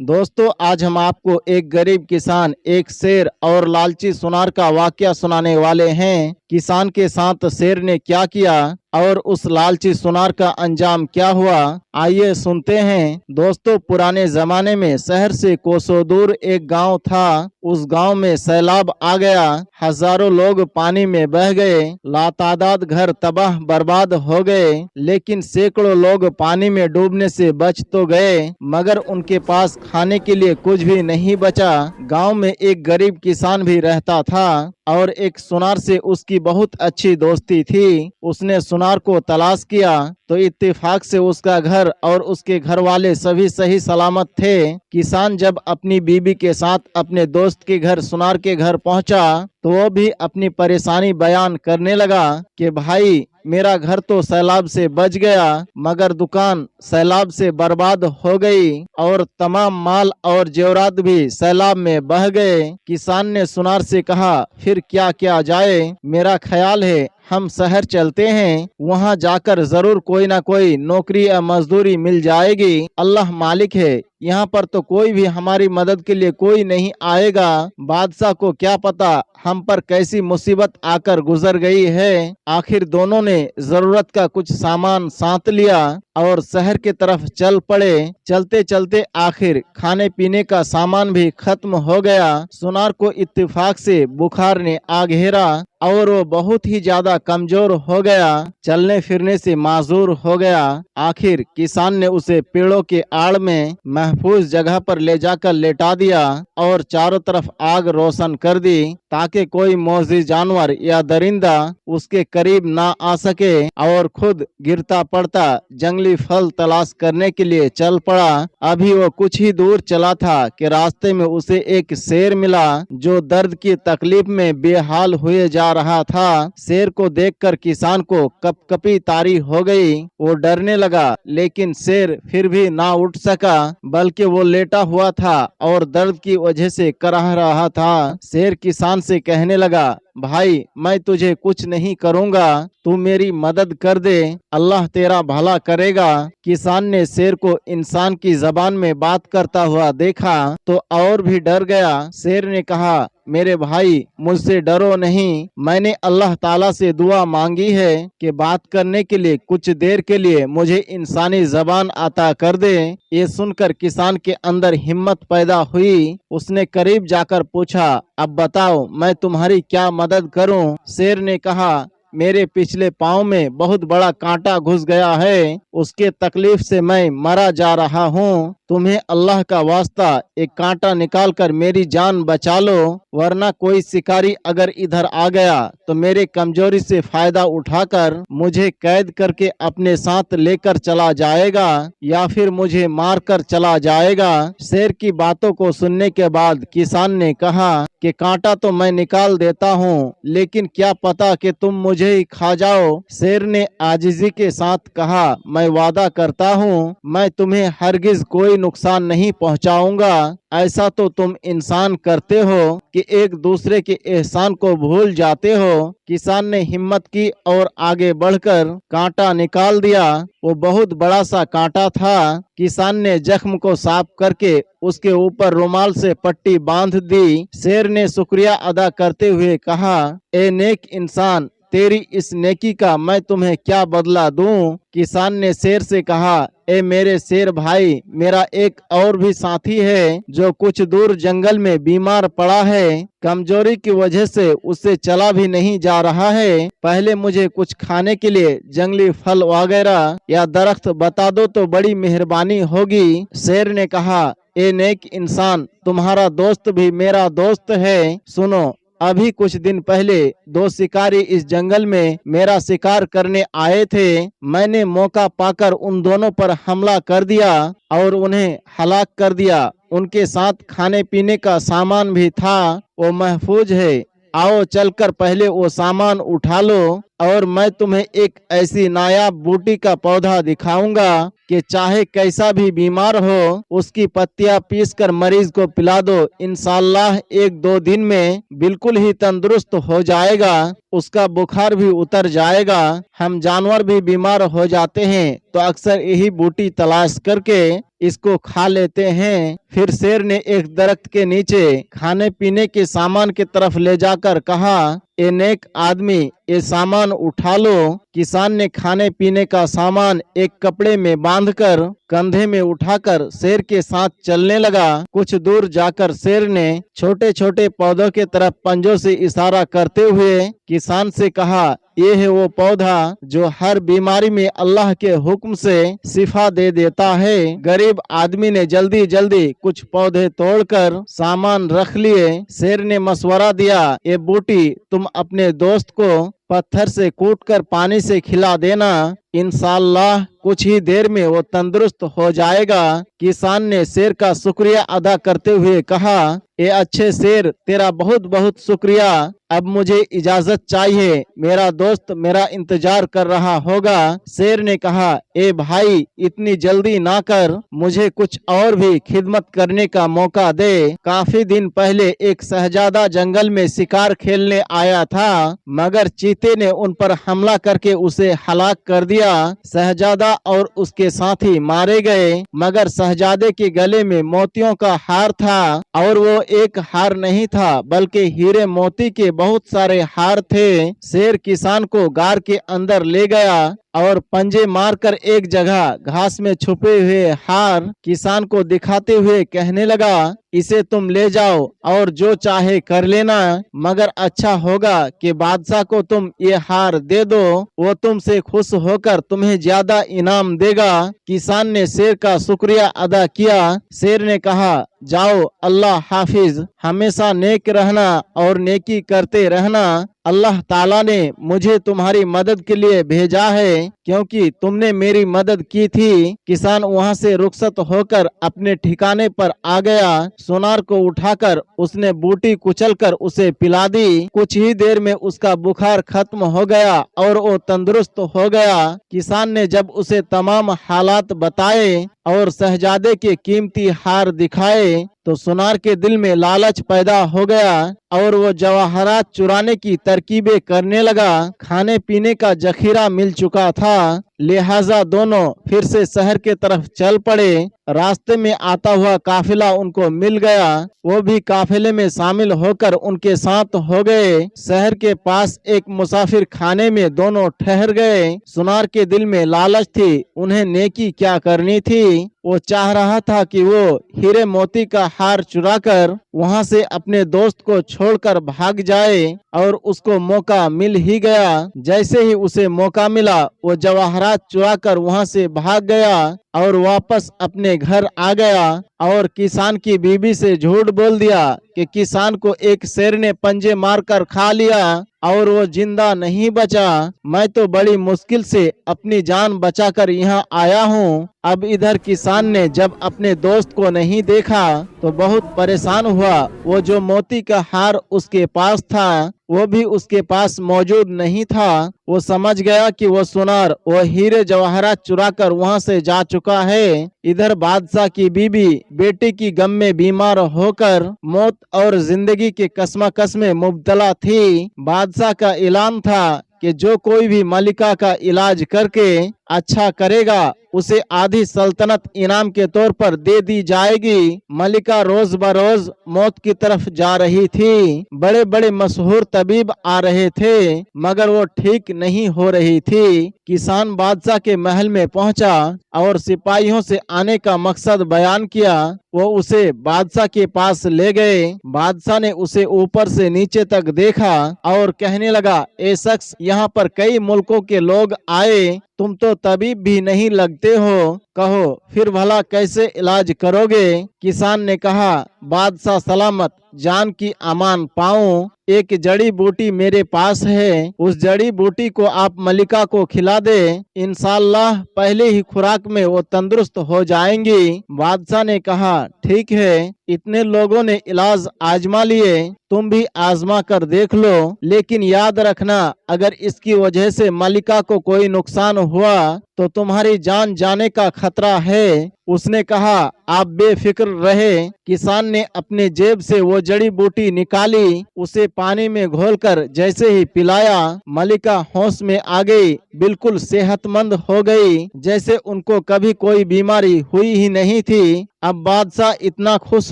दोस्तों, आज हम आपको एक गरीब किसान, एक शेर और लालची सुनार का वाकया सुनाने वाले हैं। किसान के साथ शेर ने क्या किया और उस लालची सुनार का अंजाम क्या हुआ, आइए सुनते हैं। दोस्तों, पुराने जमाने में शहर से कोसों दूर एक गांव था। उस गांव में सैलाब आ गया, हजारों लोग पानी में बह गए, लातादाद घर तबाह बर्बाद हो गए। लेकिन सैकड़ों लोग पानी में डूबने से बच तो गए, मगर उनके पास खाने के लिए कुछ भी नहीं बचा। गांव में एक गरीब किसान भी रहता था और एक सुनार से उसकी बहुत अच्छी दोस्ती थी। उसने सुनार को तलाश किया तो इत्तेफाक से उसका घर और उसके घर वाले सभी सही सलामत थे। किसान जब अपनी बीबी के साथ अपने दोस्त के घर सुनार के घर पहुंचा तो वो भी अपनी परेशानी बयान करने लगा कि भाई, मेरा घर तो सैलाब से बच गया, मगर दुकान सैलाब से बर्बाद हो गई और तमाम माल और जेवरात भी सैलाब में बह गए। किसान ने सुनार से कहा, फिर क्या किया जाए? मेरा ख्याल है हम शहर चलते हैं, वहां जाकर जरूर कोई ना कोई नौकरी या मजदूरी मिल जाएगी। अल्लाह मालिक है, यहाँ पर तो कोई भी हमारी मदद के लिए कोई नहीं आएगा। बादशाह को क्या पता हम पर कैसी मुसीबत आकर गुजर गई है। आखिर दोनों ने जरूरत का कुछ सामान साथ लिया और शहर की तरफ चल पड़े। चलते चलते आखिर खाने पीने का सामान भी खत्म हो गया। सुनार को इत्तेफाक से बुखार ने आ घेरा और वो बहुत ही ज्यादा कमजोर हो गया, चलने फिरने से माजूर हो गया। आखिर किसान ने उसे पेड़ों के आड़ में महफूज जगह पर ले जाकर लेटा दिया और चारों तरफ आग रोशन कर दी ताकि कोई मौजी जानवर या दरिंदा उसके करीब ना आ सके, और खुद गिरता पड़ता जंगली फल तलाश करने के लिए चल पड़ा। अभी वो कुछ ही दूर चला था कि रास्ते में उसे एक शेर मिला जो दर्द की तकलीफ में बेहाल हुए जा रहा था। शेर को देखकर किसान को कपकपी तारी हो गई। वो डरने लगा, लेकिन शेर फिर भी ना उठ सका, बल्कि वो लेटा हुआ था और दर्द की वजह से कराह रहा था। शेर किसान से कहने लगा, भाई, मैं तुझे कुछ नहीं करूंगा, तू मेरी मदद कर दे, अल्लाह तेरा भला करेगा। किसान ने शेर को इंसान की जबान में बात करता हुआ देखा तो और भी डर गया। शेर ने कहा, मेरे भाई, मुझसे डरो नहीं, मैंने अल्लाह ताला से दुआ मांगी है कि बात करने के लिए कुछ देर के लिए मुझे इंसानी जबान अता कर दे। ये सुनकर किसान के अंदर हिम्मत पैदा हुई। उसने करीब जाकर पूछा, अब बताओ मैं तुम्हारी क्या मदद करूं? शेर ने कहा, मेरे पिछले पाँव में बहुत बड़ा कांटा घुस गया है, उसके तकलीफ से मैं मरा जा रहा हूँ। तुम्हें अल्लाह का वास्ता एक कांटा निकालकर मेरी जान बचा लो, वरना कोई शिकारी अगर इधर आ गया तो मेरे कमजोरी से फायदा उठाकर मुझे कैद करके अपने साथ लेकर चला जाएगा या फिर मुझे मारकर चला जाएगा। शेर की बातों को सुनने के बाद किसान ने कहा कि कांटा तो मैं निकाल देता हूँ, लेकिन क्या पता कि तुम मुझे ही खा जाओ। शेर ने आजिजी के साथ कहा, मैं वादा करता हूँ मैं तुम्हें हरगिज कोई नुकसान नहीं पहुँचाऊंगा। ऐसा तो तुम इंसान करते हो कि एक दूसरे के एहसान को भूल जाते हो। किसान ने हिम्मत की और आगे बढ़कर कांटा निकाल दिया। वो बहुत बड़ा सा कांटा था। किसान ने जख्म को साफ करके उसके ऊपर रुमाल से पट्टी बांध दी। शेर ने शुक्रिया अदा करते हुए कहा, ए नेक इंसान, तेरी इस नेकी का मैं तुम्हें क्या बदला दूं? किसान ने शेर से कहा, ए मेरे शेर भाई, मेरा एक और भी साथी है जो कुछ दूर जंगल में बीमार पड़ा है, कमजोरी की वजह से उससे चला भी नहीं जा रहा है। पहले मुझे कुछ खाने के लिए जंगली फल वगैरह या दरख्त बता दो तो बड़ी मेहरबानी होगी। शेर ने कहा, ए नेक इंसान, तुम्हारा दोस्त भी मेरा दोस्त है। सुनो, अभी कुछ दिन पहले दो शिकारी इस जंगल में मेरा शिकार करने आए थे। मैंने मौका पाकर उन दोनों पर हमला कर दिया और उन्हें हलाक कर दिया। उनके साथ खाने पीने का सामान भी था, वो महफूज है। आओ चलकर पहले वो सामान उठा लो और मैं तुम्हें एक ऐसी नायाब बूटी का पौधा दिखाऊंगा कि चाहे कैसा भी बीमार हो उसकी पत्तियां पीसकर मरीज को पिला दो, इंशाअल्लाह 1-2 दिन में बिल्कुल ही तंदुरुस्त हो जाएगा, उसका बुखार भी उतर जाएगा। हम जानवर भी बीमार हो जाते हैं तो अक्सर यही बूटी तलाश करके इसको खा लेते हैं। फिर शेर ने एक दरख्त के नीचे खाने पीने के सामान की तरफ ले जाकर कहा, ए नेक आदमी, ये सामान उठा लो। किसान ने खाने पीने का सामान एक कपड़े में बांधकर कंधे में उठाकर शेर के साथ चलने लगा। कुछ दूर जाकर शेर ने छोटे छोटे पौधों के तरफ पंजों से इशारा करते हुए किसान से कहा, ये है वो पौधा जो हर बीमारी में अल्लाह के हुक्म से शिफा दे देता है। गरीब आदमी ने जल्दी जल्दी कुछ पौधे तोड़कर सामान रख लिए। शेर ने मशवरा दिया, ये बूटी तुम अपने दोस्त को पत्थर से कूटकर पानी से खिला देना, इंशाअल्लाह कुछ ही देर में वो तंदुरुस्त हो जाएगा। किसान ने शेर का शुक्रिया अदा करते हुए कहा, ए अच्छे शेर, तेरा बहुत बहुत शुक्रिया, अब मुझे इजाजत चाहिए, मेरा दोस्त मेरा इंतजार कर रहा होगा। शेर ने कहा, ए भाई, इतनी जल्दी ना कर, मुझे कुछ और भी खिदमत करने का मौका दे। काफी दिन पहले एक शहजादा जंगल में शिकार खेलने आया था, मगर चीते ने उन पर हमला करके उसे हलाक कर दिया। शहजादा और उसके साथी मारे गए, मगर शहजादे के गले में मोतियों का हार था, और वो एक हार नहीं था बल्कि हीरे मोती के बहुत सारे हार थे। शेर किसान को गार के अंदर ले गया और पंजे मारकर एक जगह घास में छुपे हुए हार किसान को दिखाते हुए कहने लगा, इसे तुम ले जाओ और जो चाहे कर लेना, मगर अच्छा होगा कि बादशाह को तुम ये हार दे दो, वो तुमसे खुश होकर तुम्हें ज्यादा इनाम देगा। किसान ने शेर का शुक्रिया अदा किया। शेर ने कहा, जाओ, अल्लाह हाफिज, हमेशा नेक रहना और नेकी करते रहना। अल्लाह ताला ने मुझे तुम्हारी मदद के लिए भेजा है, क्योंकि तुमने मेरी मदद की थी। किसान वहां से रुखसत होकर अपने ठिकाने पर आ गया। सुनार को उठाकर उसने बूटी कुचलकर उसे पिला दी। कुछ ही देर में उसका बुखार खत्म हो गया और वो तंदुरुस्त हो गया। किसान ने जब उसे तमाम हालात बताए और शहजादे के कीमती हार दिखाए तो सुनार के दिल में लालच पैदा हो गया और वो जवाहरात चुराने की तरकीबें करने लगा। खाने पीने का जखीरा मिल चुका था, लिहाजा दोनों फिर से शहर के तरफ चल पड़े। रास्ते में आता हुआ काफिला उनको मिल गया, वो भी काफिले में शामिल होकर उनके साथ हो गए। शहर के पास एक मुसाफिर खाने में दोनों ठहर गए। सुनार के दिल में लालच थी, उन्हें नेकी क्या करनी थी। वो चाह रहा था कि वो हीरे मोती का हार चुराकर वहां से अपने दोस्त को छोड़कर भाग जाए, और उसको मौका मिल ही गया। जैसे ही उसे मौका मिला वो जवाहरात चुराकर वहां से भाग गया और वापस अपने घर आ गया और किसान की बीबी से झूठ बोल दिया कि किसान को एक शेर ने पंजे मारकर खा लिया और वो जिंदा नहीं बचा। मैं तो बड़ी मुश्किल से अपनी जान बचाकर यहाँ आया हूँ। अब इधर किसान ने जब अपने दोस्त को नहीं देखा तो बहुत परेशान हुआ। वो जो मोती का हार उसके पास था वो भी उसके पास मौजूद नहीं था। वो समझ गया कि वो सुनार वो हीरे जवाहरात चुराकर वहाँ से जा चुका है। इधर बादशाह की बीबी बेटी की गम में बीमार होकर मौत और जिंदगी के कश्मकश में मुब्तला थी। बादशाह का ऐलान था कि जो कोई भी मलिका का इलाज करके अच्छा करेगा उसे आधी सल्तनत इनाम के तौर पर दे दी जाएगी। मलिका रोज बरोज मौत की तरफ जा रही थी। बड़े बड़े मशहूर तबीब आ रहे थे, मगर वो ठीक नहीं हो रही थी। किसान बादशाह के महल में पहुंचा और सिपाहियों से आने का मकसद बयान किया। वो उसे बादशाह के पास ले गए। बादशाह ने उसे ऊपर से नीचे तक देखा और कहने लगा, ए शख्स, यहाँ पर कई मुल्कों के लोग आए, तुम तो तबीब भी नहीं लगते हो, कहो फिर भला कैसे इलाज करोगे? किसान ने कहा, बादशाह सलामत जान की अमान पाऊं, एक जड़ी बूटी मेरे पास है, उस जड़ी बूटी को आप मलिका को खिला दे, इंशाअल्लाह पहले ही खुराक में वो तंदुरुस्त हो जाएंगी। बादशाह ने कहा ठीक है, इतने लोगों ने इलाज आजमा लिए, तुम भी आजमा कर देख लो, लेकिन याद रखना अगर इसकी वजह से मलिका को कोई नुकसान हुआ तो तुम्हारी जान जाने का खतरा है। उसने कहा आप बेफिक्र रहे। किसान ने अपने जेब से वो जड़ी बूटी निकाली, उसे पानी में घोलकर जैसे ही पिलाया, मलिका होश में आ गई, बिल्कुल सेहतमंद हो गई, जैसे उनको कभी कोई बीमारी हुई ही नहीं थी। अब बादशाह इतना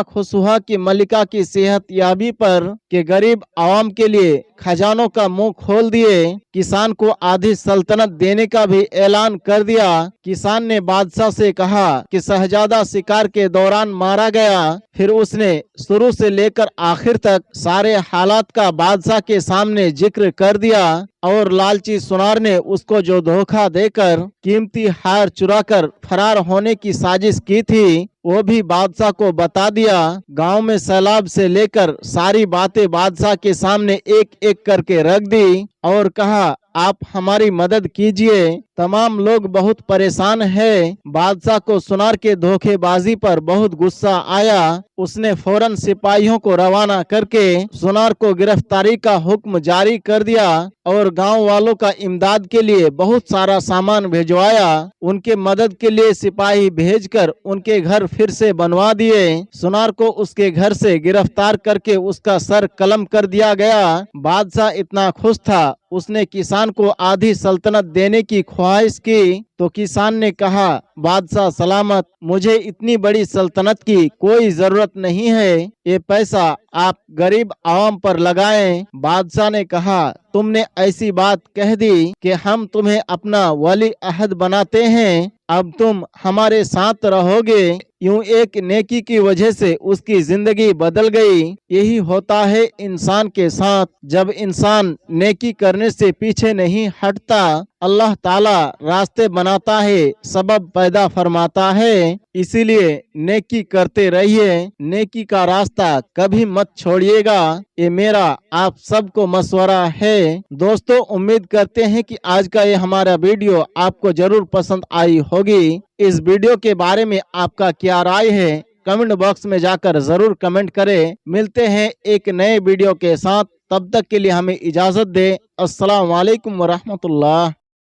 खुश हुआ कि मलिका की सेहत याबी पर के गरीब आवाम के लिए खजानों का मुंह खोल दिए। किसान को आधी सल्तनत देने का भी ऐलान कर दिया। किसान ने बादशाह से कहा कि शहजादा शिकार के दौरान मारा गया, फिर उसने शुरू से लेकर आखिर तक सारे हालात का बादशाह के सामने जिक्र कर दिया और लालची सुनार ने उसको जो धोखा देकर कीमती हार चुराकर फरार होने की साजिश की थी वो भी बादशाह को बता दिया। गांव में सैलाब से लेकर सारी बातें बादशाह के सामने एक एक करके रख दी और कहा आप हमारी मदद कीजिए, तमाम लोग बहुत परेशान हैं। बादशाह को सुनार के धोखेबाजी पर बहुत गुस्सा आया। उसने फौरन सिपाहियों को रवाना करके सुनार को गिरफ्तारी का हुक्म जारी कर दिया और गांव वालों का इमदाद के लिए बहुत सारा सामान भिजवाया। उनके मदद के लिए सिपाही भेजकर उनके घर फिर से बनवा दिए। सुनार को उसके घर से गिरफ्तार करके उसका सर कलम कर दिया गया। बादशाह इतना खुश था, उसने किसान को आधी सल्तनत देने की ख्वाहिश की तो किसान ने कहा बादशाह सलामत, मुझे इतनी बड़ी सल्तनत की कोई जरूरत नहीं है, ये पैसा आप गरीब आवाम पर लगाएं। बादशाह ने कहा तुमने ऐसी बात कह दी कि हम तुम्हें अपना वली अहद बनाते हैं, अब तुम हमारे साथ रहोगे। यूं एक नेकी की वजह से उसकी जिंदगी बदल गई। यही होता है इंसान के साथ, जब इंसान नेकी करने से पीछे नहीं हटता, अल्लाह ताला रास्ते बनाता है, सबब पैदा फरमाता है। इसीलिए नेकी करते रहिए, नेकी का रास्ता कभी मत छोड़िएगा। ये मेरा आप सबको मशवरा है। दोस्तों, उम्मीद करते हैं कि आज का ये हमारा वीडियो आपको जरूर पसंद आई होगी। इस वीडियो के बारे में आपका क्या राय है, कमेंट बॉक्स में जाकर जरूर कमेंट करें। मिलते हैं एक नए वीडियो के साथ, तब तक के लिए हमें इजाजत दें। अस्सलाम वालेकुम व रहमतुल्लाह।